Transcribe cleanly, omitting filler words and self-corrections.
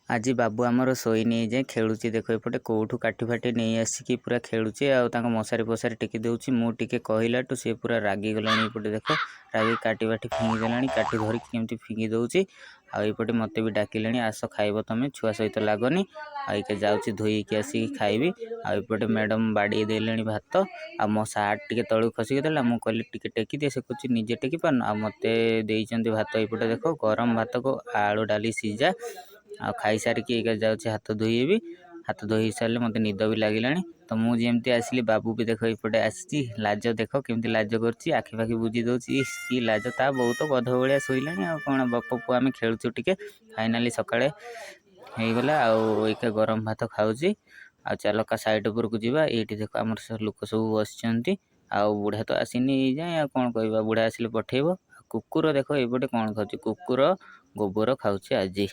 आज बाबू आमर शोनी जाए खेलुची देख एपटे कौटू काठी फाटी नहीं आसिकी पूरा खेलुचे आ मशारी फसारी टेकी दूसरी मुझे कहलाठू सी पूरा रागी गला एपटे देख रागी काटी बाटी फिंगी देला काठी धरिकी केमती फिंगी दौची आईपटे मत भी डाकिले आस खाइब तुम छुआ सहित लगनी आईके जाऊँगी धोईकी आसिक खाइबी आईपटे मैडम बाड़ी देले भात आ मो सार्ट टे तलू खसिक देला मुझे कहली टे टेकी दिए से कुछ निजे टेकी पारन आ मत भात एपटे देख गरम भात को आलू डाली सीझा आ खाई सारिकी जाऊँगी हाथ धोईबी हाथ धोई सारे मत निद भी लगे तो मुझे आसिली बाबू भी देख एपटे आसी लाज देख केमती लाज कर आखि पाखि बुझी दूसरी कि लाज ता बहुत गध भाया शोला कौन बाप पुआ आम खेलुचु टे फाइनाली सकाଳେ होगला आके गरम भात खाऊँ आ चल का साइड उपरकू जावा ये देख आम लोक सब बस बुढ़ा तो आसीनी जाए कौन कह बुढ़ा आसिले पठेब कुकुर देख ये कौन खाऊँ कुकुर गोबर खाऊँ आज।